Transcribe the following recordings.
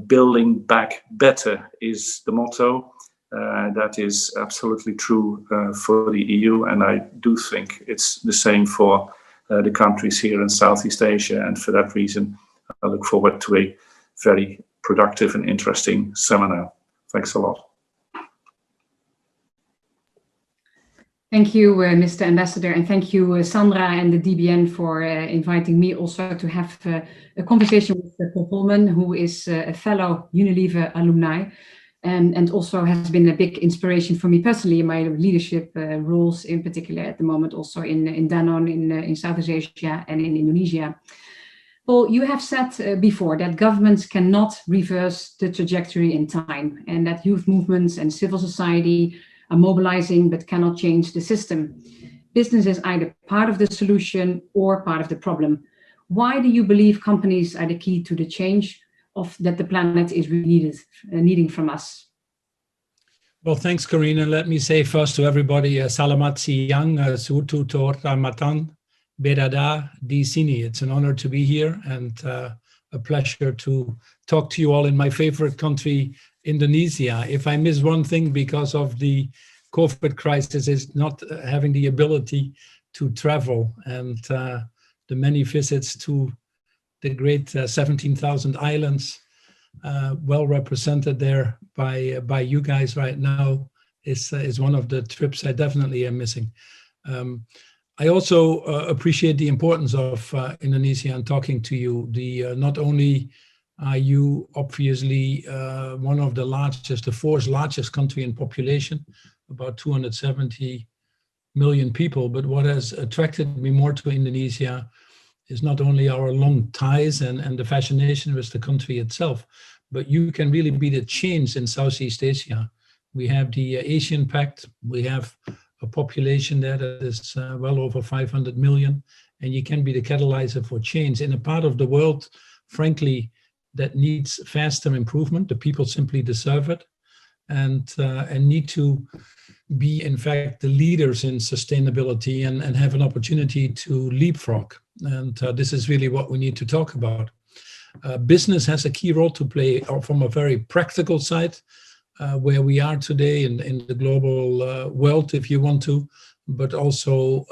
Building back better is the motto. That is absolutely true for the EU, and I do think it's the same for the countries here in Southeast Asia, and for that reason I look forward to a very productive and interesting seminar. Thanks a lot. Thank you, Mr. Ambassador, and thank you, Sandra and the DBN, for inviting me also to have a conversation with Mr Polman, who is a fellow Unilever alumni, and also has been a big inspiration for me personally in my leadership roles, in particular at the moment also in Danone in Southeast Asia and in Indonesia. Paul, you have said before that governments cannot reverse the trajectory in time, and that youth movements and civil society are mobilizing but cannot change the system. Business is either part of the solution or part of the problem. Why do you believe companies are the key to the change that the planet is really needing from us? Well, thanks, Corine. Let me say first to everybody, Salamat siang, sutu tortamatan, berada di sini. It's an honor to be here and a pleasure to talk to you all in my favorite country, Indonesia. If I miss one thing because of the COVID crisis, is not having the ability to travel, and the many visits to the great 17,000 islands, well represented there by you guys right now, is one of the trips I definitely am missing. I also appreciate the importance of Indonesia and talking to you. Not only are you obviously one of the largest, the fourth largest country in population, about 270 million people, but what has attracted me more to Indonesia is not only our long ties and the fascination with the country itself, but you can really be the change in Southeast Asia. We have the ASEAN Pact, we have a population there that is well over 500 million, and you can be the catalyzer for change in a part of the world, frankly, that needs faster improvement. The people simply deserve it, and need to be, in fact, the leaders in sustainability and have an opportunity to leapfrog. And this is really what we need to talk about. Business has a key role to play from a very practical side, where we are today in the global world, if you want to, but also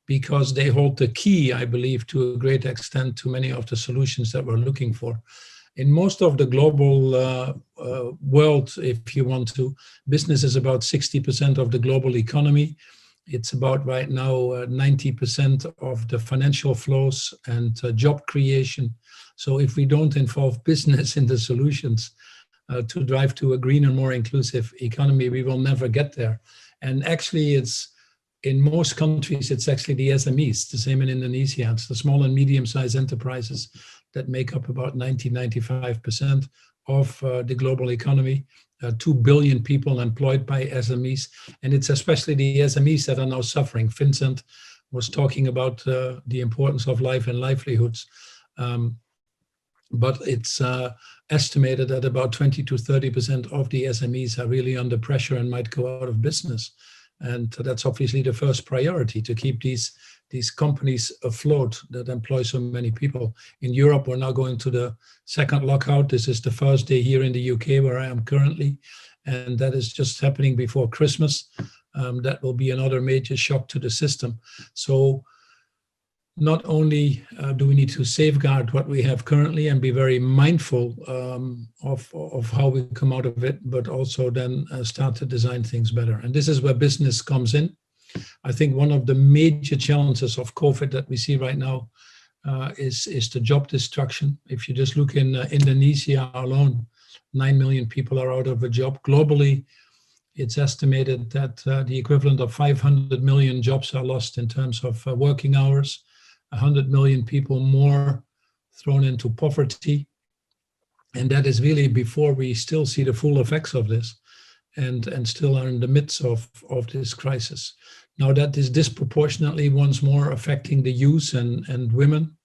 because they hold the key, I believe, to a great extent to many of the solutions that we're looking for. In most of the global world, if you want to, business is about 60% of the global economy. It's about right now 90% of the financial flows and job creation. So if we don't involve business in the solutions to drive to a greener, more inclusive economy, we will never get there. And actually, in most countries, it's actually the SMEs, the same in Indonesia. It's the small and medium-sized enterprises that make up about 95% of the global economy. 2 billion people employed by SMEs, and it's especially the SMEs that are now suffering. Vincent was talking about the importance of life and livelihoods, but it's estimated that about 20 to 30% of the SMEs are really under pressure and might go out of business. And that's obviously the first priority, to keep these companies afloat that employ so many people. In Europe, we're now going to the second lockout. This is the first day here in the UK, where I am currently, and that is just happening before Christmas. That will be another major shock to the system. So not only do we need to safeguard what we have currently and be very mindful of how we come out of it, but also then start to design things better. And this is where business comes in. I think one of the major challenges of COVID that we see right now is the job destruction. If you just look in Indonesia alone, 9 million people are out of a job. Globally, it's estimated that the equivalent of 500 million jobs are lost in terms of working hours. 100 million people more thrown into poverty. And that is really before we still see the full effects of this and still are in the midst of this crisis. Now that is disproportionately once more affecting the youth and women.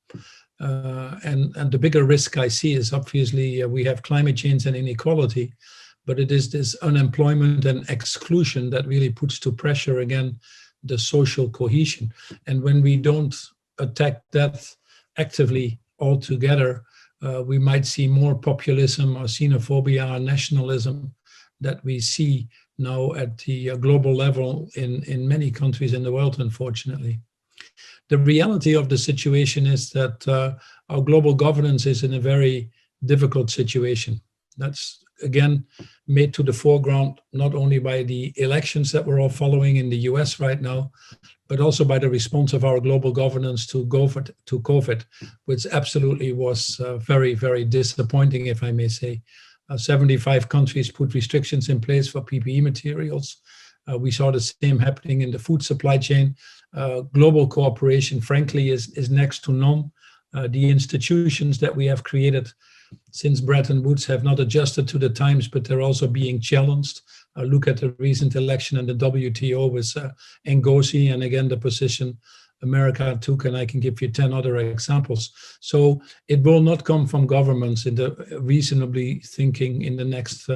And the bigger risk I see is obviously we have climate change and inequality, but it is this unemployment and exclusion that really puts to pressure again the social cohesion. And when we don't attack that actively altogether, we might see more populism or xenophobia or nationalism that we see now at the global level in many countries in the world, unfortunately. The reality of the situation is that our global governance is in a very difficult situation. That's, again, made to the foreground not only by the elections that we're all following in the US right now, but also by the response of our global governance to COVID, which absolutely was very, very disappointing, if I may say. 75 countries put restrictions in place for PPE materials. We saw the same happening in the food supply chain. Global cooperation, frankly, is next to none. The institutions that we have created since Bretton Woods have not adjusted to the times, but they're also being challenged. Look at the recent election and the WTO with Ngozi, and again, the position America took, and I can give you 10 other examples. So it will not come from governments in the reasonably thinking in the next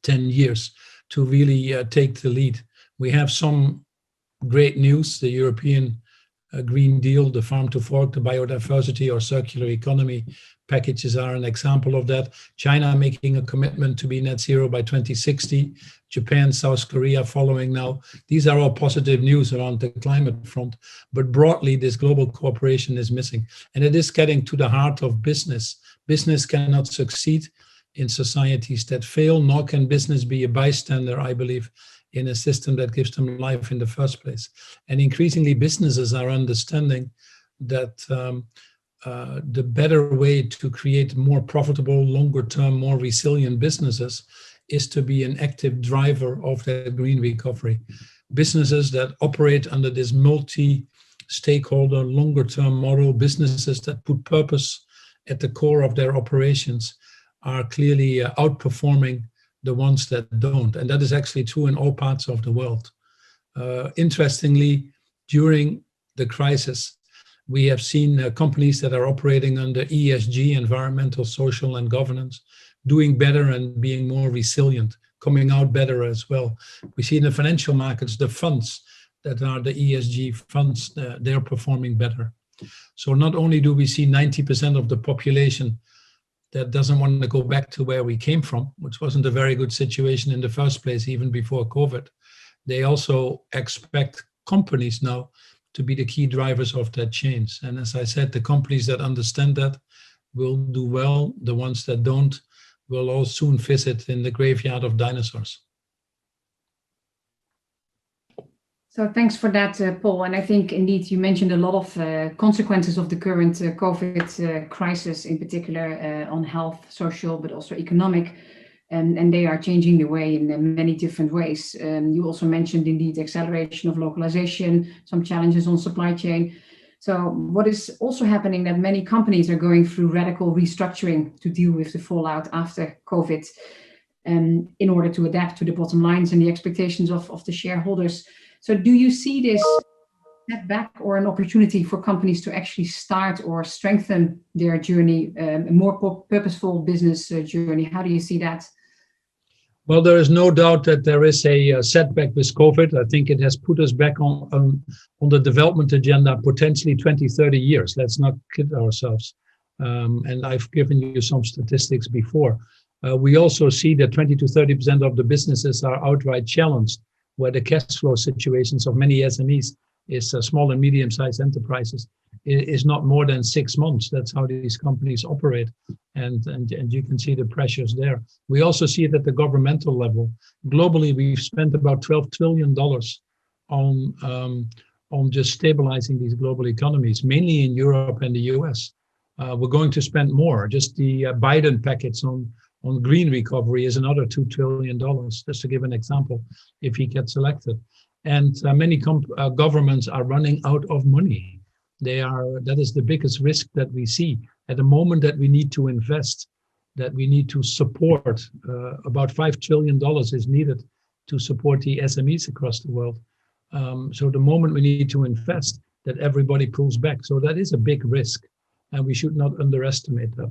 10 years to really take the lead. We have some great news. The European Green Deal, the Farm to Fork, the biodiversity or circular economy packages are an example of that. China making a commitment to be net zero by 2060. Japan, South Korea following now. These are all positive news around the climate front. But broadly, this global cooperation is missing. And it is getting to the heart of business. Business cannot succeed in societies that fail, nor can business be a bystander, I believe, in a system that gives them life in the first place. And increasingly, businesses are understanding that the better way to create more profitable, longer term, more resilient businesses is to be an active driver of the green recovery. Businesses that operate under this multi-stakeholder, longer term model, businesses that put purpose at the core of their operations are clearly outperforming the ones that don't. And that is actually true in all parts of the world. Interestingly, during the crisis, we have seen companies that are operating under ESG, environmental, social, and governance, doing better and being more resilient, coming out better as well. We see in the financial markets, the funds that are the ESG funds, they're performing better. So not only do we see 90% of the population that doesn't want to go back to where we came from, which wasn't a very good situation in the first place, even before COVID, they also expect companies now to be the key drivers of that change. And as I said, the companies that understand that will do well. The ones that don't will all soon visit in the graveyard of dinosaurs. So thanks for that, Paul. And I think indeed you mentioned a lot of consequences of the current COVID crisis, in particular on health, social, but also economic. And they are changing the way in many different ways. You also mentioned indeed acceleration of localization, some challenges on supply chain. So what is also happening that many companies are going through radical restructuring to deal with the fallout after COVID, in order to adapt to the bottom lines and the expectations of the shareholders. So do you see this setback or an opportunity for companies to actually start or strengthen their journey, a more purposeful business journey? How do you see that? Well, there is no doubt that there is a setback with COVID. I think it has put us back on the development agenda potentially 20, 30 years. Let's not kid ourselves. And I've given you some statistics before. We also see that 20 to 30% of the businesses are outright challenged, where the cash flow situations of many SMEs is small and medium-sized enterprises is not more than 6 months. That's how these companies operate. And you can see the pressures there. We also see it at the governmental level. Globally, we've spent about $12 trillion on just stabilizing these global economies, mainly in Europe and the US. We're going to spend more. Just the Biden package on green recovery is another $2 trillion, just to give an example, if he gets elected. And many governments are running out of money. That is the biggest risk that we see. At the moment that we need to invest, that we need to support, about $5 trillion is needed to support the SMEs across the world. So the moment we need to invest, that everybody pulls back. So that is a big risk, and we should not underestimate that.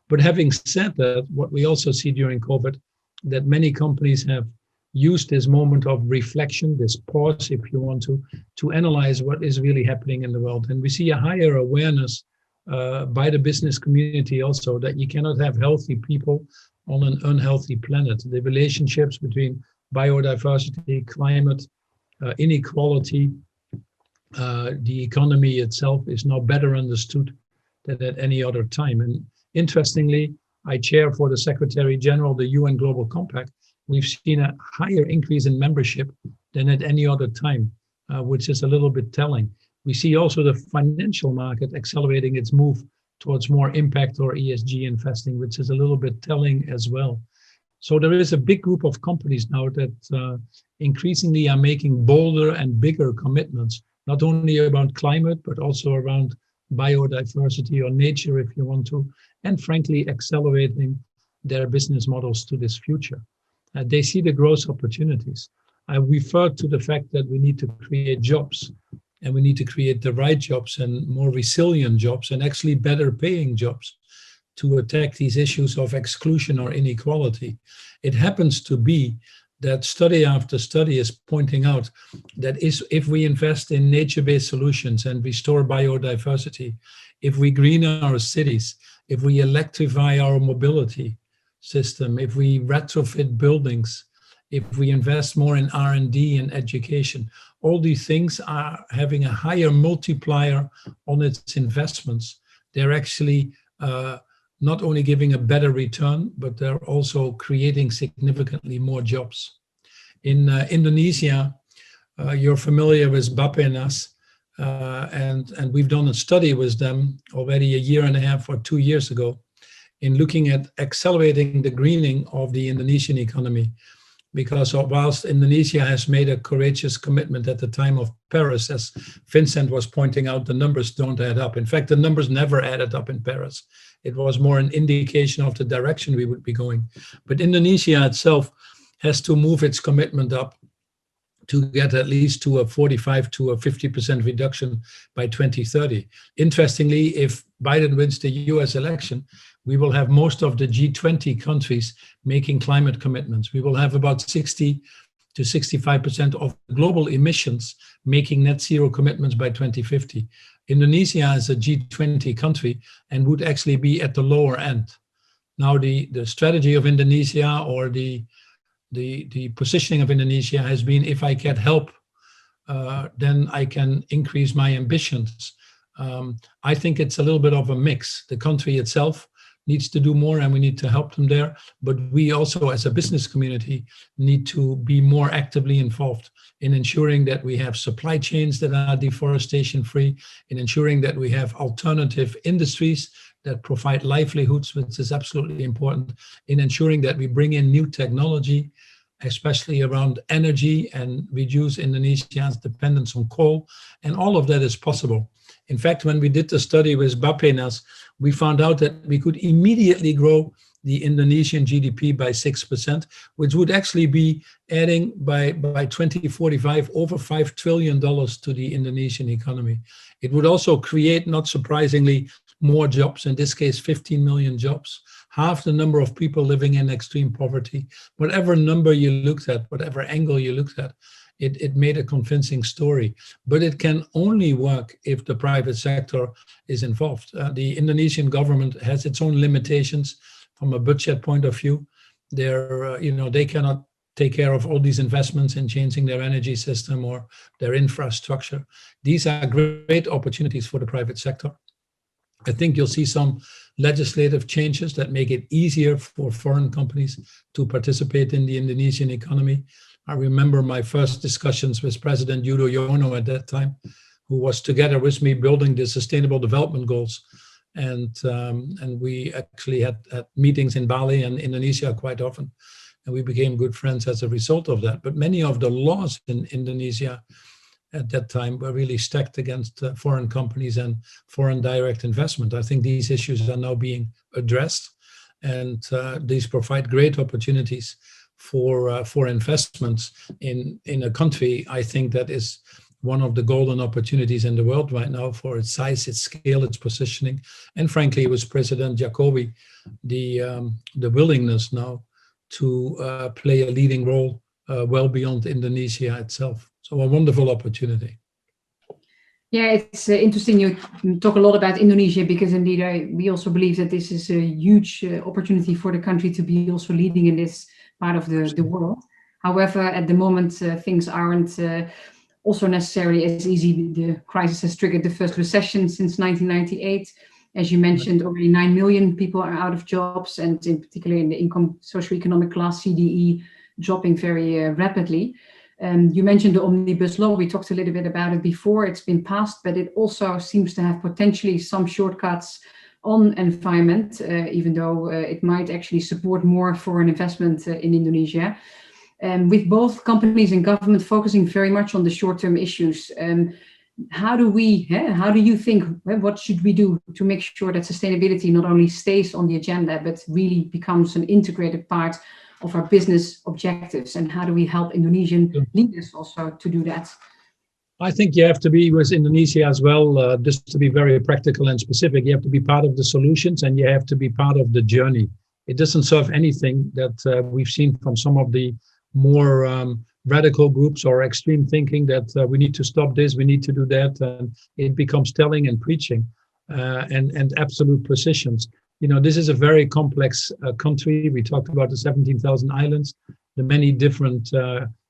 But having said that, what we also see during COVID, that many companies have used this moment of reflection, this pause, if you want to analyze what is really happening in the world. And we see a higher awareness by the business community also, that you cannot have healthy people on an unhealthy planet. The relationships between biodiversity, climate, inequality, the economy itself is now better understood than at any other time. And interestingly, I chair for the Secretary General, the UN Global Compact. We've seen a higher increase in membership than at any other time, which is a little bit telling. We see also the financial market accelerating its move towards more impact or ESG investing, which is a little bit telling as well. So there is a big group of companies now that increasingly are making bolder and bigger commitments, not only around climate, but also around biodiversity or nature, if you want to, and frankly, accelerating their business models to this future. They see the growth opportunities. I referred to the fact that we need to create jobs, and we need to create the right jobs and more resilient jobs and actually better paying jobs to attack these issues of exclusion or inequality. It happens to be that study after study is pointing out that if we invest in nature-based solutions and restore biodiversity, if we green our cities, if we electrify our mobility system, if we retrofit buildings, if we invest more in R&D and education, all these things are having a higher multiplier on its investments. They're actually not only giving a better return, but they're also creating significantly more jobs. In Indonesia, you're familiar with Bappenas, and we've done a study with them already a year and a half or 2 years ago in looking at accelerating the greening of the Indonesian economy. Because whilst Indonesia has made a courageous commitment at the time of Paris, as Vincent was pointing out, the numbers don't add up. In fact, the numbers never added up in Paris. It was more an indication of the direction we would be going. But Indonesia itself has to move its commitment up to get at least to a 45 to a 50% reduction by 2030. Interestingly, if Biden wins the US election, we will have most of the G20 countries making climate commitments. We will have about 60 to 65% of global emissions making net zero commitments by 2050. Indonesia is a G20 country and would actually be at the lower end. Now, the strategy of Indonesia or the positioning of Indonesia has been, if I get help, then I can increase my ambitions. I think it's a little bit of a mix. The country itself needs to do more and we need to help them there. But we also, as a business community, need to be more actively involved in ensuring that we have supply chains that are deforestation free, in ensuring that we have alternative industries that provide livelihoods, which is absolutely important, in ensuring that we bring in new technology, especially around energy, and reduce Indonesia's dependence on coal. And all of that is possible. In fact, when we did the study with Bappenas, we found out that we could immediately grow the Indonesian GDP by 6%, which would actually be adding by 2045 over $5 trillion to the Indonesian economy. It would also create, not surprisingly, more jobs, in this case 15 million jobs, half the number of people living in extreme poverty. Whatever number you looked at, whatever angle you looked at, it made a convincing story. But it can only work if the private sector is involved. The Indonesian government has its own limitations from a budget point of view. They cannot take care of all these investments in changing their energy system or their infrastructure. These are great opportunities for the private sector. I think you'll see some legislative changes that make it easier for foreign companies to participate in the Indonesian economy. I remember my first discussions with President Yudhoyono at that time, who was together with me building the Sustainable Development Goals. And we actually had meetings in Bali and Indonesia quite often. And we became good friends as a result of that. But many of the laws in Indonesia at that time were really stacked against foreign companies and foreign direct investment. I think these issues are now being addressed, and these provide great opportunities for investments in a country, I think, that is one of the golden opportunities in the world right now for its size, its scale, its positioning, and frankly, with President Jokowi, the willingness now to play a leading role well beyond Indonesia itself. So a wonderful opportunity. Yeah, it's interesting you talk a lot about Indonesia, because indeed we also believe that this is a huge opportunity for the country to be also leading in this part of the world. However, at the moment, things aren't also necessarily as easy. The crisis has triggered the first recession since 1998. As you mentioned, already 9 million people are out of jobs, and in particular in the income socioeconomic class, CDE, dropping very rapidly. You mentioned the omnibus law. We talked a little bit about it before. It's been passed, but it also seems to have potentially some shortcuts on environment, even though it might actually support more foreign investment in Indonesia. With both companies and government focusing very much on the short-term issues, how do you think, what should we do to make sure that sustainability not only stays on the agenda, but really becomes an integrated part of our business objectives? And how do we help Indonesian leaders also to do that? I think you have to be with Indonesia as well, just to be very practical and specific. You have to be part of the solutions, and you have to be part of the journey. It doesn't serve anything that we've seen from some of the more radical groups or extreme thinking that we need to stop this, we need to do that, and it becomes telling and preaching and absolute precisions. You know, this is a very complex country. We talked about the 17,000 islands, the many different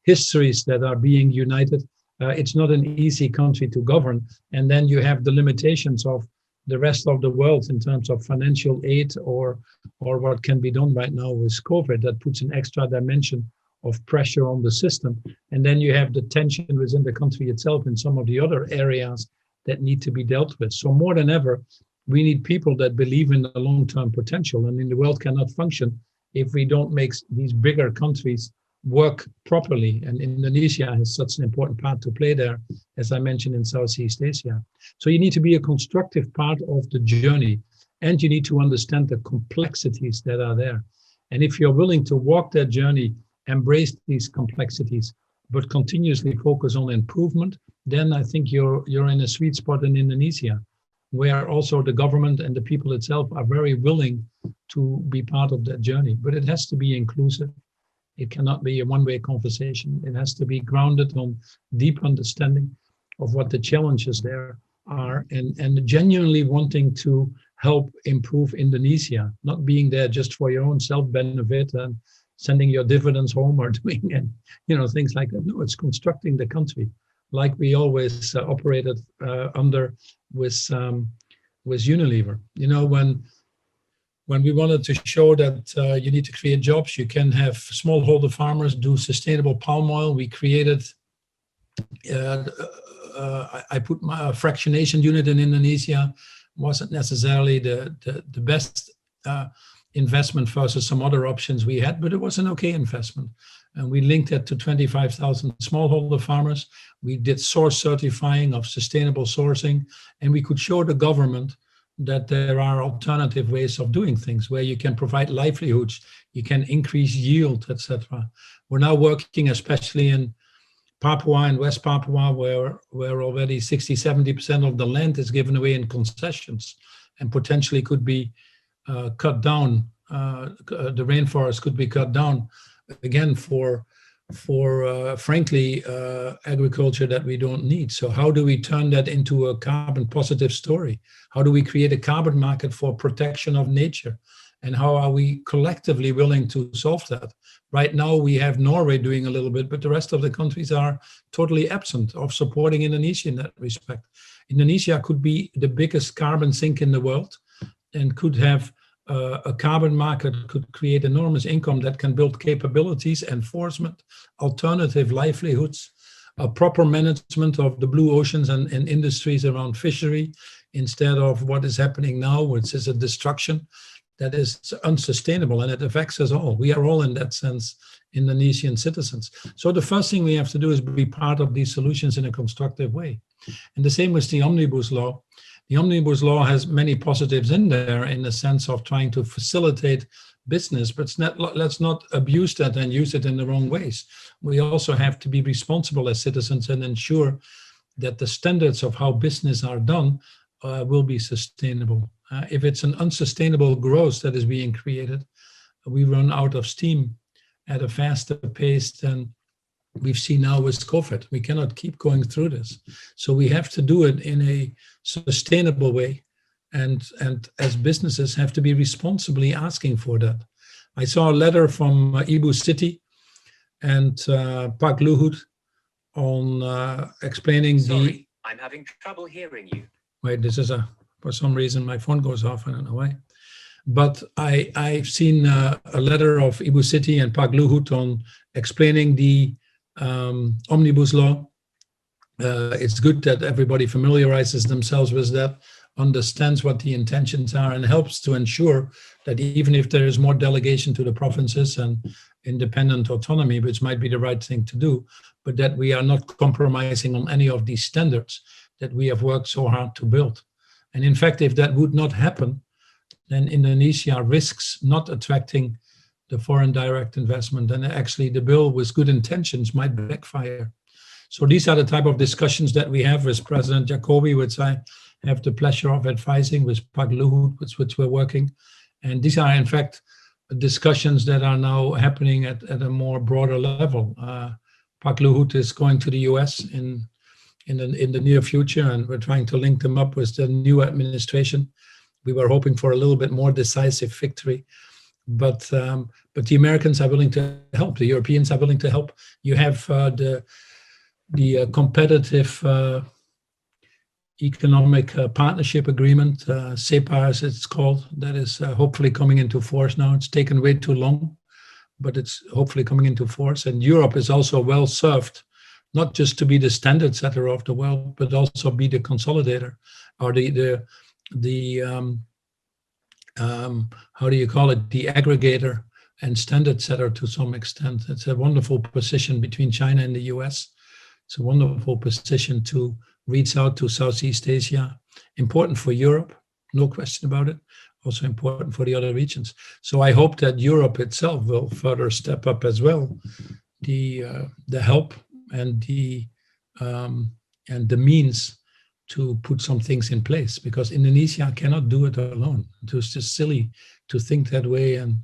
histories that are being united. It's not an easy country to govern. And then you have the limitations of the rest of the world in terms of financial aid or what can be done right now with COVID. That puts an extra dimension of pressure on the system. And then you have the tension within the country itself in some of the other areas that need to be dealt with. So more than ever, we need people that believe in the long-term potential. And the world cannot function if we don't make these bigger countries work properly. And Indonesia has such an important part to play there, as I mentioned, in Southeast Asia. So you need to be a constructive part of the journey, and you need to understand the complexities that are there. And if you're willing to walk that journey, embrace these complexities, but continuously focus on improvement, then I think you're in a sweet spot in Indonesia, where also the government and the people itself are very willing to be part of that journey. But it has to be inclusive. It cannot be a one-way conversation. It has to be grounded on deep understanding of what the challenges there are, and genuinely wanting to help improve Indonesia, not being there just for your own self-benefit and sending your dividends home or doing things like that. No, it's constructing the country like we always operated under with Unilever. You know, when we wanted to show that you need to create jobs, you can have smallholder farmers do sustainable palm oil. We created, I put my fractionation unit in Indonesia. Wasn't necessarily the best investment versus some other options we had, but it was an okay investment. And we linked it to 25,000 smallholder farmers. We did source certifying of sustainable sourcing, and we could show the government that there are alternative ways of doing things where you can provide livelihoods, you can increase yield, etc. We're now working especially in Papua and West Papua, where already 60-70% of the land is given away in concessions and potentially could be cut down. The rainforest could be cut down again for frankly agriculture that we don't need. So how do we turn that into a carbon positive story? How do we create a carbon market for protection of nature? And how are we collectively willing to solve that? Right now we have Norway doing a little bit, but the rest of the countries are totally absent of supporting Indonesia in that respect. Indonesia could be the biggest carbon sink in the world and could have a carbon market, could create enormous income that can build capabilities, enforcement, alternative livelihoods, a proper management of the blue oceans and industries around fishery, instead of what is happening now, which is a destruction that is unsustainable, and it affects us all. We are all, in that sense, Indonesian citizens. So the first thing we have to do is be part of these solutions in a constructive way. And the same with the omnibus law. The omnibus law has many positives in there in the sense of trying to facilitate business, but let's not abuse that and use it in the wrong ways. We also have to be responsible as citizens and ensure that the standards of how business are done will be sustainable. If it's an unsustainable growth that is being created, we run out of steam at a faster pace than we've seen now with COVID. We cannot keep going through this. So we have to do it in a sustainable way. And as businesses have to be responsibly asking for that. I saw a letter from Ibu City and Pak Luhut on explaining Sorry, I'm having trouble hearing you. Wait, this is for some reason my phone goes off, I don't know why. But I've seen a letter of Ibu City and Pak Luhut on explaining the omnibus law. It's good that everybody familiarizes themselves with that, understands what the intentions are, and helps to ensure that even if there is more delegation to the provinces and independent autonomy, which might be the right thing to do, but that we are not compromising on any of these standards that we have worked so hard to build. And in fact, if that would not happen, then Indonesia risks not attracting the foreign direct investment, and actually the bill with good intentions might backfire. So these are the type of discussions that we have with President Jacobi, which I have the pleasure of advising, with Pak Luhut, with which we're working. And these are, in fact, discussions that are now happening at a more broader level. Pak Luhut is going to the US in the near future, and we're trying to link them up with the new administration. We were hoping for a little bit more decisive victory, but the Americans are willing to help. The Europeans are willing to help. You have the competitive economic partnership agreement, CEPA as it's called, that is hopefully coming into force now. It's taken way too long, but it's hopefully coming into force. And Europe is also well served, not just to be the standard setter of the world, but also be the consolidator, or the how do you call it, the aggregator and standard setter to some extent. It's a wonderful position between China and the US. It's a wonderful position to reach out to Southeast Asia. Important for Europe, no question about it. Also important for the other regions. So I hope that Europe itself will further step up as well, the help and the means to put some things in place, because Indonesia cannot do it alone. It was just silly to think that way and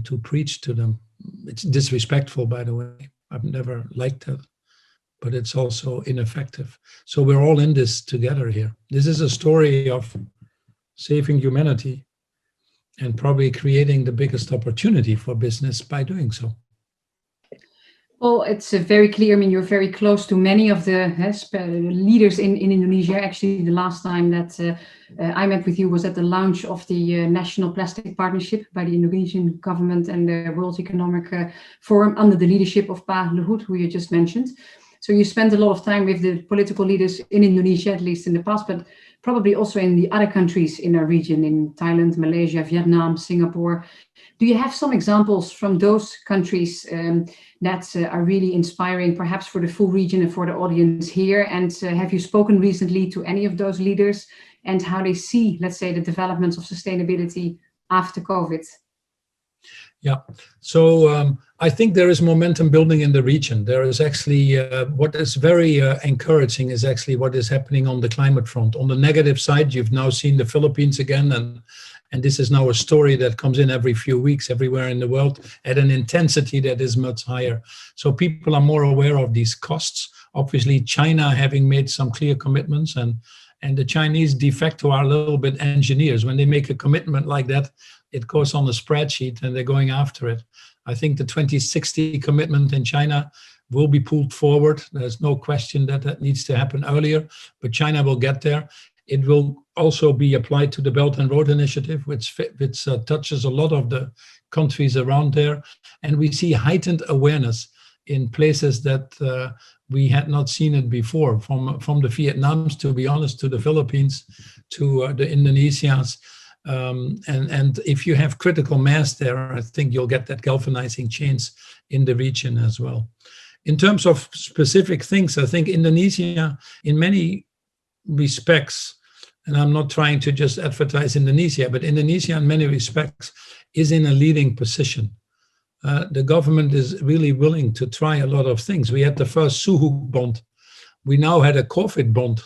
to preach to them. It's disrespectful, by the way. I've never liked that, but it's also ineffective. So we're all in this together here. This is a story of saving humanity and probably creating the biggest opportunity for business by doing so. Well, it's very clear. I mean, you're very close to many of the leaders in Indonesia. Actually, the last time that I met with you was at the launch of the National Plastic Partnership by the Indonesian government and the World Economic Forum under the leadership of Pa Luhut, who you just mentioned. So you spent a lot of time with the political leaders in Indonesia, at least in the past, but probably also in the other countries in our region, in Thailand, Malaysia, Vietnam, Singapore. Do you have some examples from those countries that are really inspiring, perhaps for the full region and for the audience here? And have you spoken recently to any of those leaders and how they see, let's say, the developments of sustainability after COVID? Yeah, so I think there is momentum building in the region. There is actually, what is very encouraging is actually what is happening on the climate front. On the negative side, you've now seen the Philippines again, and this is now a story that comes in every few weeks everywhere in the world at an intensity that is much higher. So people are more aware of these costs. Obviously, China having made some clear commitments, and the Chinese de facto are a little bit engineers. When they make a commitment like that, it goes on a spreadsheet and they're going after it. I think the 2060 commitment in China will be pulled forward. There's no question that that needs to happen earlier, but China will get there. It will also be applied to the Belt and Road Initiative, which touches a lot of the countries around there. And we see heightened awareness in places that we had not seen it before, from the Vietnams, to be honest, to the Philippines, to the Indonesians. And if you have critical mass there, I think you'll get that galvanizing change in the region as well. In terms of specific things, I think Indonesia, in many respects, and I'm not trying to just advertise Indonesia, but Indonesia in many respects is in a leading position. The government is really willing to try a lot of things. We had the first Suhuk bond. We now had a COVID bond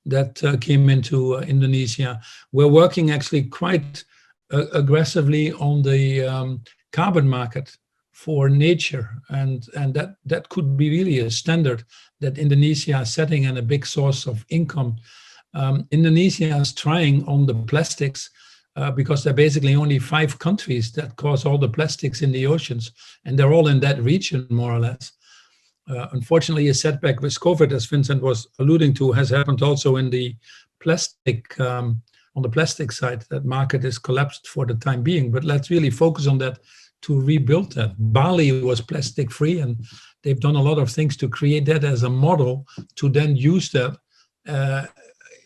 that came into Indonesia. We're working actually quite aggressively on the carbon market for nature, and that could be really a standard that Indonesia is setting and a big source of income. Indonesia is trying on the plastics because there are basically only 5 countries that cause all the plastics in the oceans, and they're all in that region more or less. Unfortunately, a setback with COVID, as Vincent was alluding to, has happened also in the plastic, on the plastic side. That market is collapsed for the time being, but let's really focus on that to rebuild that. Bali was plastic free, and they've done a lot of things to create that as a model to then use that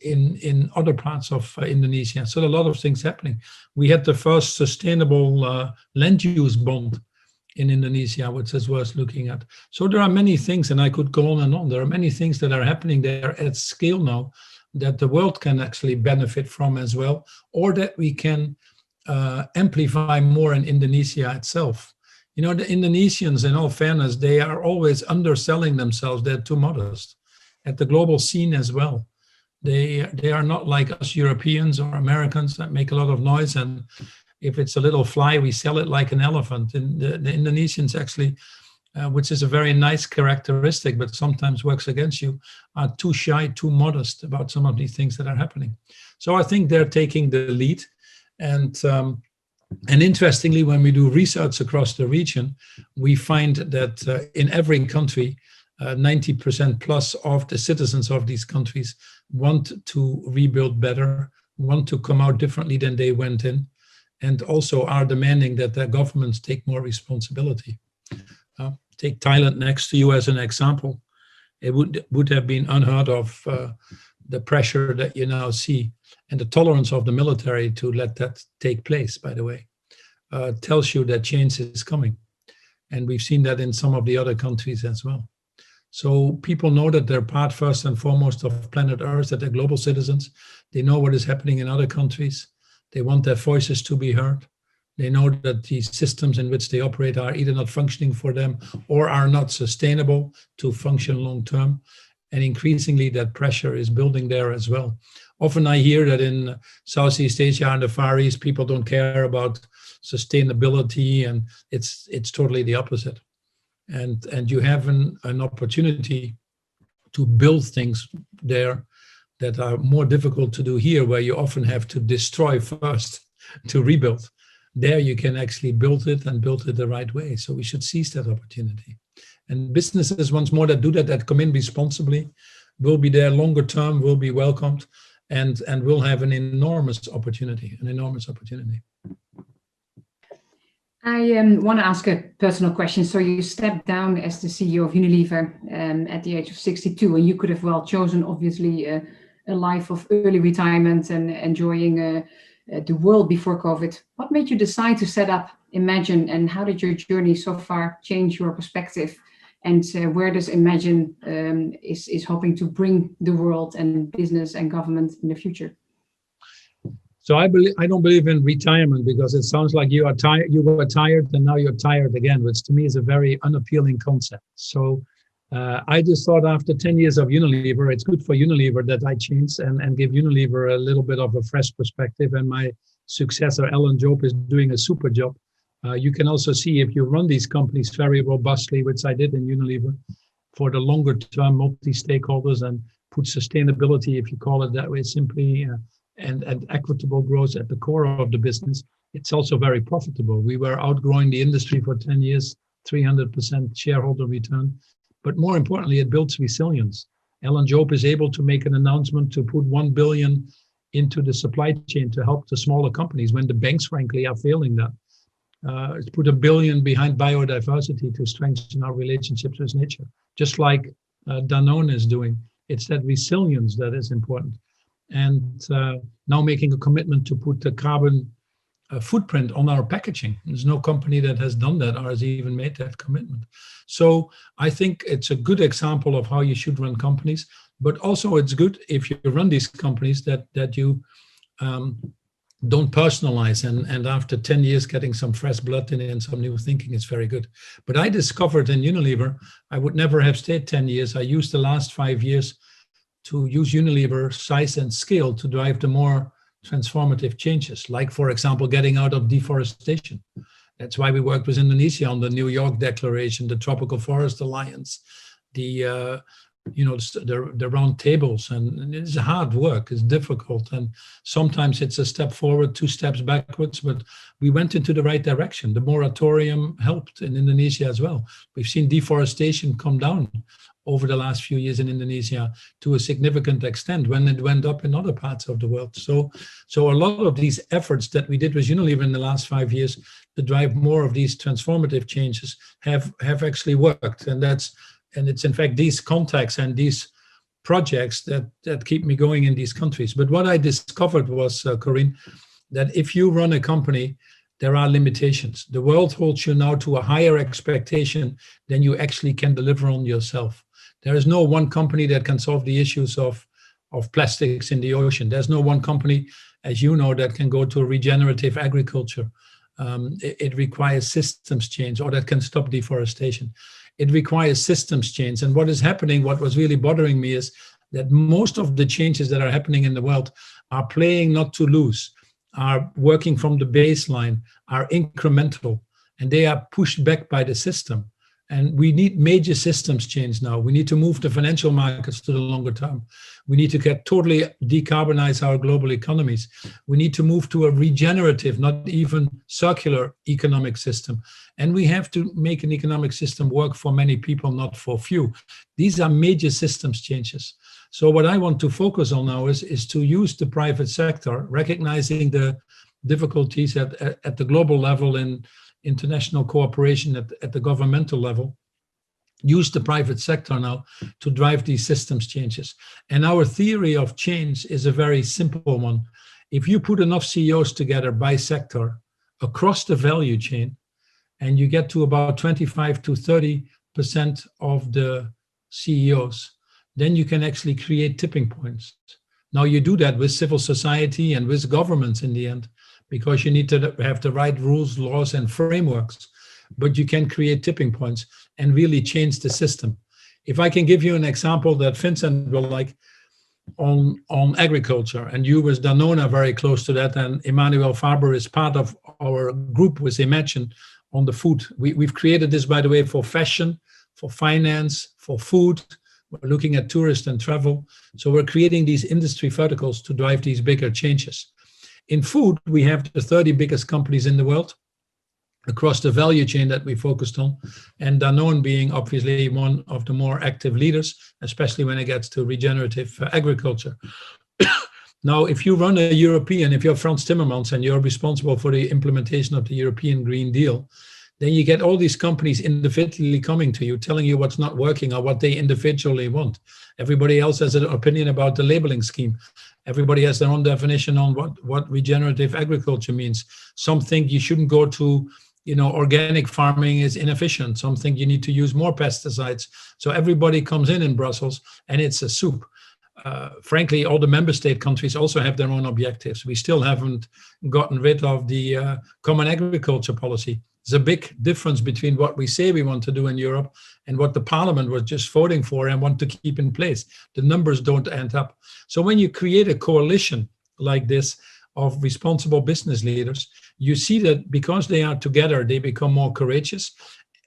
in other parts of Indonesia. So a lot of things happening. We had the first sustainable land use bond in Indonesia, which is worth looking at. So there are many things, and I could go on and on. There are many things that are happening there at scale now that the world can actually benefit from as well, or that we can amplify more in Indonesia itself. You know, the Indonesians, in all fairness, they are always underselling themselves. They're too modest at the global scene as well. They are not like us Europeans or Americans that make a lot of noise, and if it's a little fly, we sell it like an elephant. And the Indonesians actually, which is a very nice characteristic, but sometimes works against you, are too shy, too modest about some of these things that are happening. So I think they're taking the lead. And interestingly, when we do research across the region, we find that in every country, 90% plus of the citizens of these countries want to rebuild better, want to come out differently than they went in, and also are demanding that their governments take more responsibility. Take Thailand next to you as an example. It would have been unheard of, the pressure that you now see and the tolerance of the military to let that take place, by the way, tells you that change is coming. And we've seen that in some of the other countries as well. So people know that they're part, first and foremost, of planet Earth, that they're global citizens. They know what is happening in other countries. They want their voices to be heard. They know that these systems in which they operate are either not functioning for them or are not sustainable to function long term. And increasingly, that pressure is building there as well. Often I hear that in Southeast Asia and the Far East, people don't care about sustainability, and it's totally the opposite. And you have an opportunity to build things there that are more difficult to do here, where you often have to destroy first to rebuild. There you can actually build it and build it the right way. So we should seize that opportunity. And businesses, once more, that do that, that come in responsibly, will be there longer term, will be welcomed, and will have an enormous opportunity, I want to ask a personal question. So you stepped down as the CEO of Unilever at the age of 62, and you could have well chosen, obviously, a life of early retirement and enjoying the world before COVID. What made you decide to set up Imagine, and how did your journey so far change your perspective? And where does Imagine is hoping to bring the world and business and government in the future? So I don't believe in retirement, because it sounds like you are tired. You were tired, and now you're tired again, which to me is a very unappealing concept. So I just thought, after 10 years of Unilever, it's good for Unilever that I change and give Unilever a little bit of a fresh perspective. And my successor, Alan Jope, is doing a super job. You can also see, if you run these companies very robustly, which I did in Unilever, for the longer term, multi-stakeholders, and put sustainability, if you call it that way, simply, and equitable growth at the core of the business, it's also very profitable. We were outgrowing the industry for 10 years, 300% shareholder return. But more importantly, it builds resilience. Alan Jope is able to make an announcement to put 1 billion into the supply chain to help the smaller companies when the banks, frankly, are failing that. Put 1 billion behind biodiversity to strengthen our relationships with nature, just like Danone is doing. It's that resilience that is important. And now making a commitment to put the carbon footprint on our packaging. There's no company that has done that or has even made that commitment. So I think it's a good example of how you should run companies, but also it's good if you run these companies that you don't personalize, and after 10 years getting some fresh blood in it and some new thinking is very good. But I discovered in Unilever, I would never have stayed 10 years. I used the last 5 years to use Unilever size and scale to drive the more transformative changes, like, for example, getting out of deforestation. That's why we worked with Indonesia on the New York Declaration, the Tropical Forest Alliance, the round tables, and it's hard work, it's difficult, and sometimes it's a step forward, 2 steps backwards, but we went into the right direction. The moratorium helped in Indonesia as well. We've seen deforestation come down over the last few years in Indonesia to a significant extent when it went up in other parts of the world. So a lot of these efforts that we did with Unilever in the last 5 years to drive more of these transformative changes have actually worked. And it's in fact these contacts and these projects that keep me going in these countries. But what I discovered was, Corine, that if you run a company, there are limitations. The world holds you now to a higher expectation than you actually can deliver on yourself. There is no one company that can solve the issues of plastics in the ocean. There's no one company, as you know, that can go to regenerative agriculture. It requires systems change, or that can stop deforestation. It requires systems change. And what is happening, what was really bothering me, is that most of the changes that are happening in the world are playing not to lose, are working from the baseline, are incremental, and they are pushed back by the system. And we need major systems change now. We need to move the financial markets to the longer term. We need to totally decarbonize our global economies. We need to move to a regenerative, not even circular economic system. And we have to make an economic system work for many people, not for few. These are major systems changes. So what I want to focus on now is to use the private sector, recognizing the difficulties at the global level in international cooperation at the governmental level, use the private sector now to drive these systems changes. And our theory of change is a very simple one. If you put enough CEOs together by sector across the value chain, and you get to about 25 to 30% of the CEOs, then you can actually create tipping points. Now you do that with civil society and with governments in the end, because you need to have the right rules, laws, and frameworks, but you can create tipping points and really change the system. If I can give you an example that Vincent will like on agriculture, and you with Danone are very close to that, and Emmanuel Faber is part of our group with Imagine on the food. We've created this, by the way, for fashion, for finance, for food. We're looking at tourist and travel. So we're creating these industry verticals to drive these bigger changes. In food, we have the 30 biggest companies in the world across the value chain that we focused on, and Danone being obviously one of the more active leaders, especially when it gets to regenerative agriculture. Now, if you run a European, if you're Frans Timmermans and you're responsible for the implementation of the European Green Deal, then you get all these companies individually coming to you, telling you what's not working or what they individually want. Everybody else has an opinion about the labeling scheme. Everybody has their own definition on what regenerative agriculture means. Some think you shouldn't go to, organic farming is inefficient. Some think you need to use more pesticides. So everybody comes in Brussels and it's a soup. Frankly, all the member state countries also have their own objectives. We still haven't gotten rid of the common agriculture policy. There's a big difference between what we say we want to do in Europe and what the parliament was just voting for and want to keep in place. The numbers don't end up. So when you create a coalition like this of responsible business leaders, you see that because they are together, they become more courageous.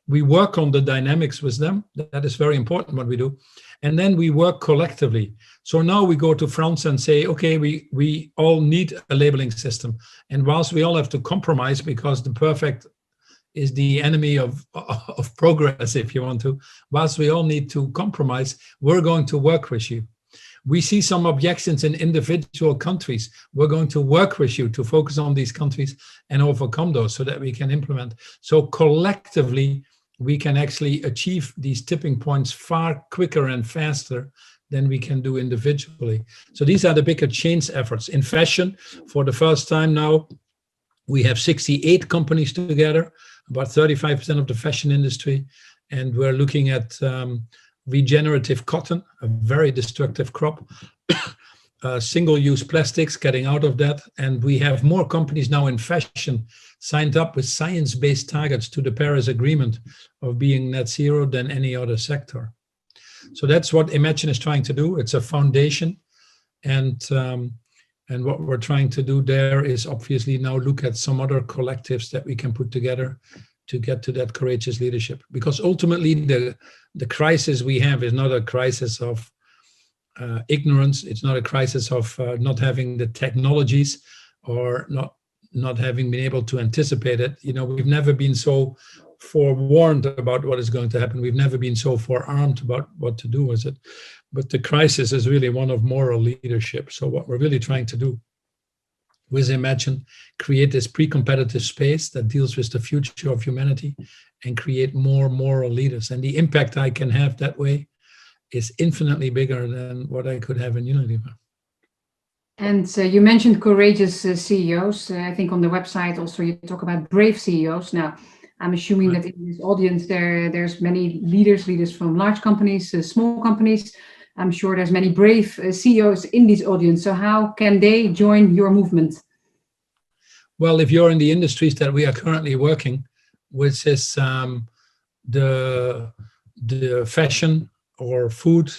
We work on the dynamics with them. That is very important what we do. And then we work collectively. So now we go to France and say, okay, we all need a labeling system. And whilst we all have to compromise, because the perfect is the enemy of progress, if you want to, whilst we all need to compromise, we're going to work with you. We see some objections in individual countries. We're going to work with you to focus on these countries and overcome those so that we can implement. So collectively, we can actually achieve these tipping points far quicker and faster than we can do individually. So these are the bigger change efforts. In fashion, for the first time now, we have 68 companies together, about 35% of the fashion industry, and we're looking at regenerative cotton, a very destructive crop, single-use plastics, getting out of that, and we have more companies now in fashion signed up with science-based targets to the Paris Agreement of being net zero than any other sector. So that's what Imagine is trying to do. It's a foundation, and And what we're trying to do there is obviously now look at some other collectives that we can put together to get to that courageous leadership. Because ultimately the crisis we have is not a crisis of ignorance. It's not a crisis of not having the technologies or not having been able to anticipate it. You know, we've never been so forewarned about what is going to happen. We've never been so forearmed about what to do with it. But the crisis is really one of moral leadership. So what we're really trying to do with Imagine, create this pre-competitive space that deals with the future of humanity and create more moral leaders. And the impact I can have that way is infinitely bigger than what I could have in Unilever. And you mentioned courageous CEOs. I think on the website also you talk about brave CEOs. Now, I'm assuming that in this audience there's many leaders from large companies, small companies. I'm sure there's many brave CEOs in this audience. So how can they join your movement? Well, if you're in the industries that we are currently working, which is the fashion or food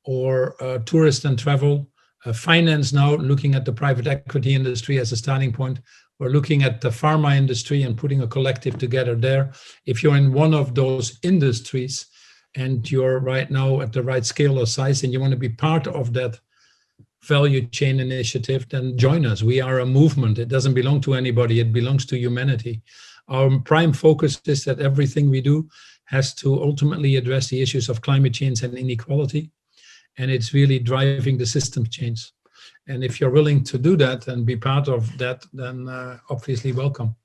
or tourist and travel, finance now, looking at the private equity industry as a starting point. We're looking at the pharma industry and putting a collective together there. If you're in one of those industries and you're right now at the right scale or size and you want to be part of that value chain initiative, then join us. We are a movement. It doesn't belong to anybody. It belongs to humanity. Our prime focus is that everything we do has to ultimately address the issues of climate change and inequality. And it's really driving the system change. And if you're willing to do that and be part of that, then obviously welcome.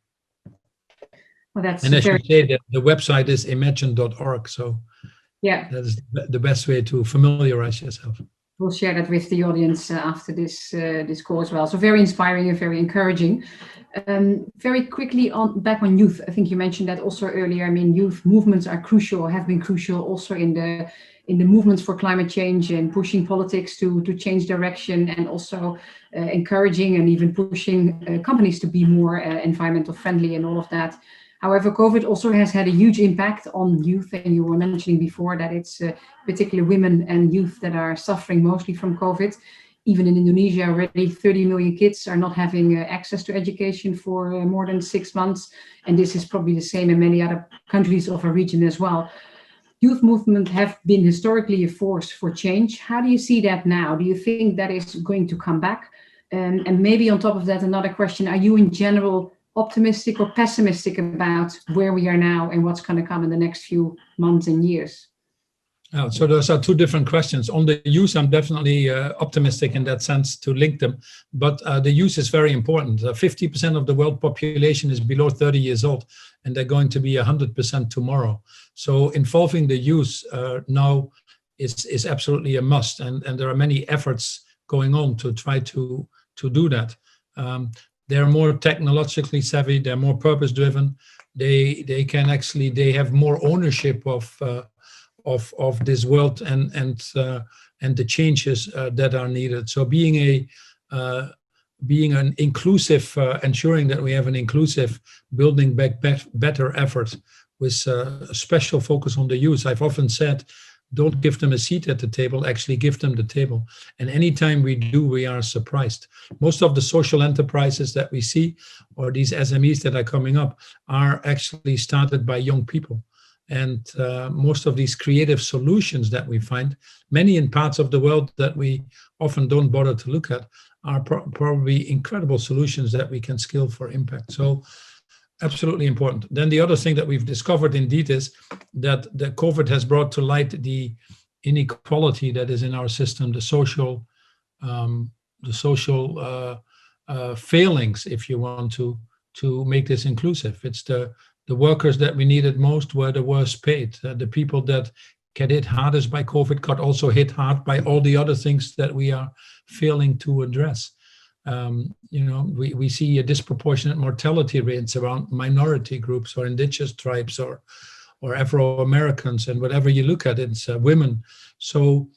Well, that's and as you say, the website is imagine.org. So yeah, that is the best way to familiarize yourself. We'll share that with the audience after this call as well. So very inspiring and very encouraging. Very quickly back on youth. I think you mentioned that also earlier. I mean, youth movements are crucial, have been crucial also in the movements for climate change and pushing politics to change direction, and also encouraging and even pushing companies to be more environmental friendly and all of that. However, COVID also has had a huge impact on youth, and you were mentioning before that it's particularly women and youth that are suffering mostly from COVID. Even in Indonesia already 30 million kids are not having access to education for more than 6 months, and this is probably the same in many other countries of our region as well. Youth movements have been historically a force for change. How do you see that now? Do you think that is going to come back? And maybe on top of that, another question, are you in general optimistic or pessimistic about where we are now and what's going to come in the next few months and years? So those are two different questions. On the youth, I'm definitely optimistic in that sense to link them. But the youth is very important. 50% of the world population is below 30 years old, and they're going to be 100% tomorrow. So involving the youth now is absolutely a must. And there are many efforts going on to try to do that. They're more technologically savvy. They're more purpose-driven. They have more ownership of this world and the changes that are needed. So being an inclusive, ensuring that we have an inclusive building back better effort with a special focus on the youth. I've often said, don't give them a seat at the table, actually give them the table. And anytime we do, we are surprised. Most of the social enterprises that we see, or these SMEs that are coming up, are actually started by young people. And most of these creative solutions that we find, many in parts of the world that we often don't bother to look at, are probably incredible solutions that we can scale for impact. So absolutely important. Then the other thing that we've discovered indeed is that the COVID has brought to light the inequality that is in our system, the social failings, if you want to make this inclusive. It's the workers that we needed most were the worst paid. The people that get hit hardest by COVID got also hit hard by all the other things that we are failing to address. We see a disproportionate mortality rates around minority groups or indigenous tribes or Afro-Americans, and whatever you look at, it's women. So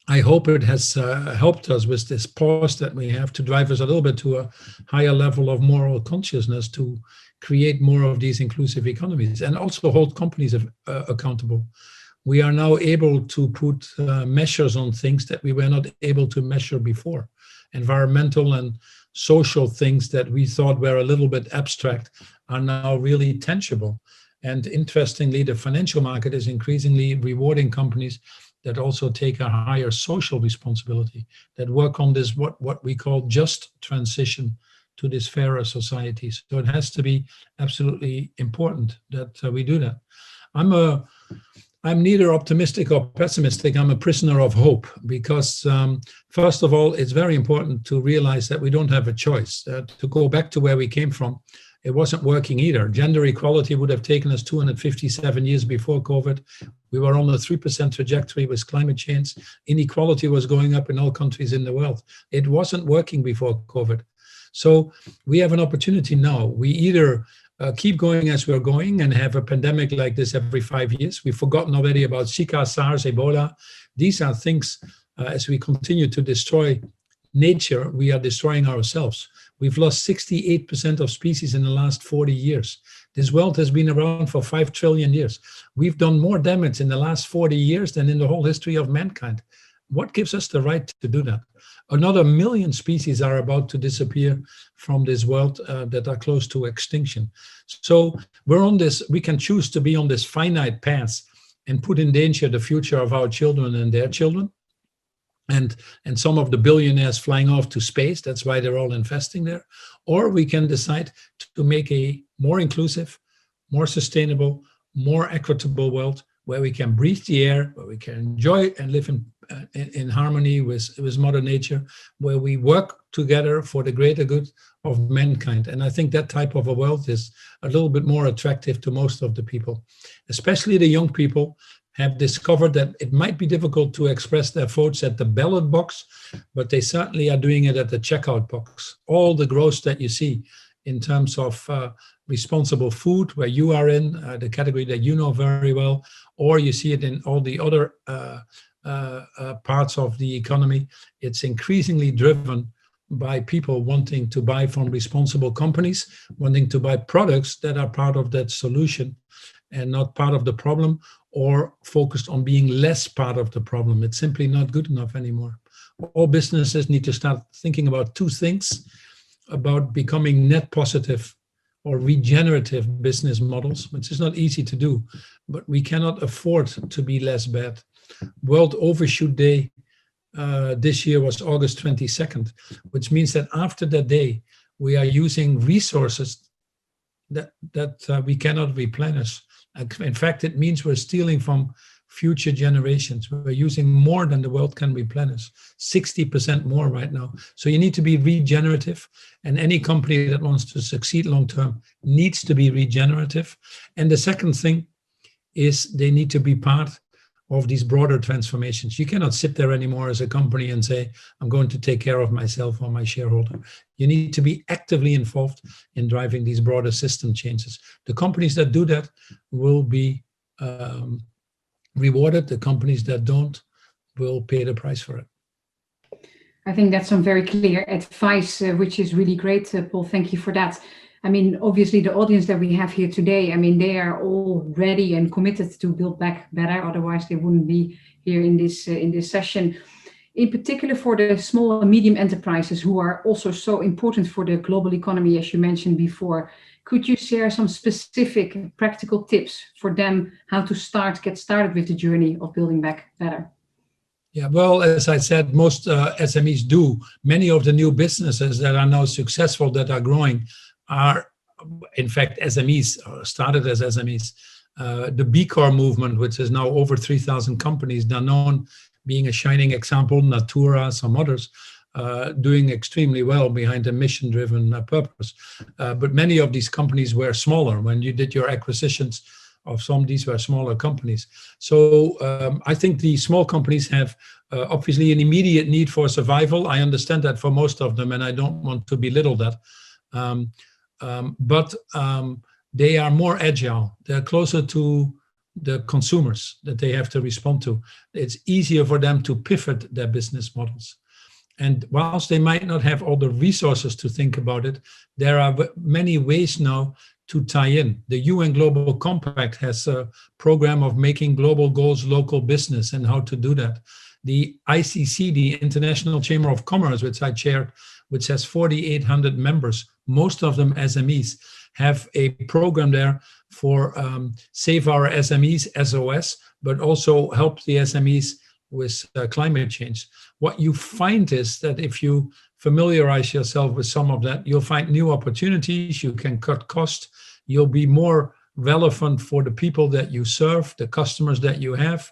I hope it has helped us with this pause that we have to drive us a little bit to a higher level of moral consciousness to create more of these inclusive economies and also hold companies accountable. We are now able to put measures on things that we were not able to measure before. environmental and social things that we thought were a little bit abstract are now really tangible. And interestingly, the financial market is increasingly rewarding companies that also take a higher social responsibility, that work on this, what we call just transition to this fairer society. So it has to be absolutely important that we do that. I'm neither optimistic or pessimistic. I'm a prisoner of hope because, first of all, it's very important to realize that we don't have a choice. To go back to where we came from, it wasn't working either. Gender equality would have taken us 257 years before COVID. We were on a 3% trajectory with climate change. Inequality was going up in all countries in the world. It wasn't working before COVID. So we have an opportunity now. We either keep going as we're going and have a pandemic like this every 5 years. We've forgotten already about Zika, SARS, Ebola. These are things, as we continue to destroy nature, we are destroying ourselves. We've lost 68% of species in the last 40 years. This world has been around for 5 trillion years. We've done more damage in the last 40 years than in the whole history of mankind. What gives us the right to do that? Another 1 million species are about to disappear from this world that are close to extinction. So we're on this, we can choose to be on this finite path and put in danger the future of our children and their children. And some of the billionaires flying off to space, that's why they're all investing there. Or we can decide to make a more inclusive, more sustainable, more equitable world where we can breathe the air, where we can enjoy and live in harmony with Mother Nature, where we work together for the greater good of mankind. And I think that type of a world is a little bit more attractive to most of the people, especially the young people have discovered that it might be difficult to express their votes at the ballot box, but they certainly are doing it at the checkout box. All the growth that you see in terms of responsible food, where you are in, the category that you know very well, or you see it in all the other parts of the economy, it's increasingly driven by people wanting to buy from responsible companies, wanting to buy products that are part of that solution and not part of the problem, or focused on being less part of the problem. It's simply not good enough anymore. All businesses need to start thinking about two things, about becoming net positive or regenerative business models, which is not easy to do, but we cannot afford to be less bad. World Overshoot Day this year was August 22nd, which means that after that day, we are using resources that we cannot replenish. In fact, it means we're stealing from future generations. We're using more than the world can replenish, 60% more right now. So you need to be regenerative, and any company that wants to succeed long-term needs to be regenerative. And the second thing is they need to be part of these broader transformations. You cannot sit there anymore as a company and say, I'm going to take care of myself or my shareholder. You need to be actively involved in driving these broader system changes. The companies that do that will be rewarded. The companies that don't will pay the price for it. I think that's some very clear advice, which is really great, Paul. Thank you for that. I mean, obviously, the audience that we have here today, I mean, they are all ready and committed to build back better. Otherwise, they wouldn't be here in this session. In particular, for the small and medium enterprises who are also so important for the global economy, as you mentioned before, could you share some specific practical tips for them how to get started with the journey of building back better? Yeah, well, as I said, most SMEs do. Many of the new businesses that are now successful, that are growing, are in fact SMEs, started as SMEs. The B Corp movement, which is now over 3,000 companies, Danone being a shining example, Natura, some others, doing extremely well behind a mission-driven purpose. But many of these companies were smaller. When you did your acquisitions of some, these were smaller companies. So I think the small companies have obviously an immediate need for survival. I understand that for most of them, and I don't want to belittle that. But they are more agile. They're closer to the consumers that they have to respond to. It's easier for them to pivot their business models. And whilst they might not have all the resources to think about it, there are many ways now to tie in. The UN Global Compact has a program of making global goals local business and how to do that. The ICC, the International Chamber of Commerce, which I chaired, which has 4,800 members, most of them SMEs, have a program there for Save Our SMEs, SOS, but also help the SMEs with climate change. What you find is that if you familiarize yourself with some of that, you'll find new opportunities, you can cut costs, you'll be more relevant for the people that you serve, the customers that you have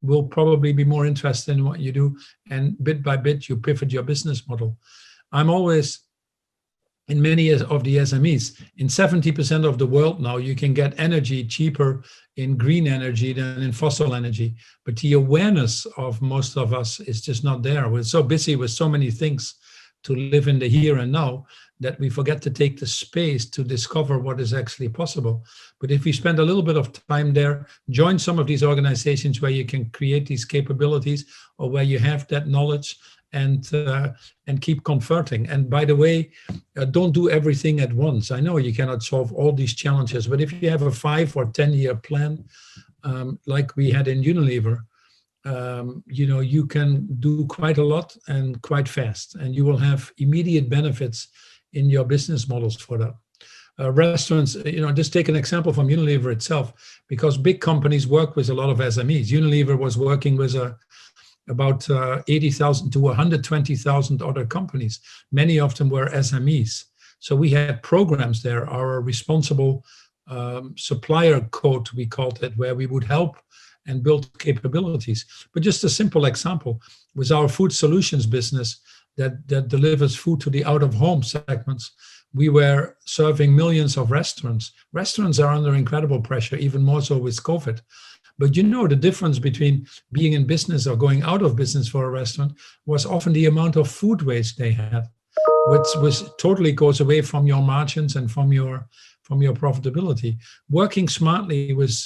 will probably be more interested in what you do, and bit by bit you pivot your business model. I'm always, in many of the SMEs, in 70% of the world now, you can get energy cheaper in green energy than in fossil energy. But the awareness of most of us is just not there. We're so busy with so many things to live in the here and now that we forget to take the space to discover what is actually possible. But if we spend a little bit of time there, join some of these organizations where you can create these capabilities or where you have that knowledge, and keep converting. And by the way, don't do everything at once. I know you cannot solve all these challenges, but if you have a 5 or 10 year plan, like we had in Unilever, you can do quite a lot and quite fast, and you will have immediate benefits in your business models for that. Restaurants, just take an example from Unilever itself, because big companies work with a lot of SMEs. Unilever was working with about 80,000 to 120,000 other companies. Many of them were SMEs. So we had programs there, our responsible supplier code, we called it, where we would help and build capabilities. But just a simple example, with our food solutions business that delivers food to the out-of-home segments, we were serving millions of restaurants. Restaurants are under incredible pressure, even more so with COVID. But the difference between being in business or going out of business for a restaurant was often the amount of food waste they had, which totally goes away from your margins and from your profitability. Working smartly with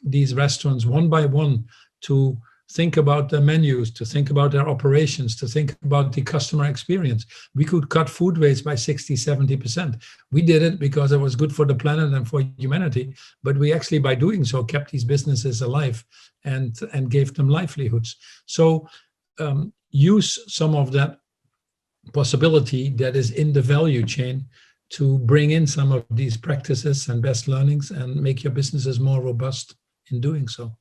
these restaurants one by one to think about their menus, to think about their operations, to think about the customer experience. We could cut food waste by 60, 70%. We did it because it was good for the planet and for humanity, but we actually, by doing so, kept these businesses alive and gave them livelihoods. So use some of that possibility that is in the value chain to bring in some of these practices and best learnings and make your businesses more robust in doing so.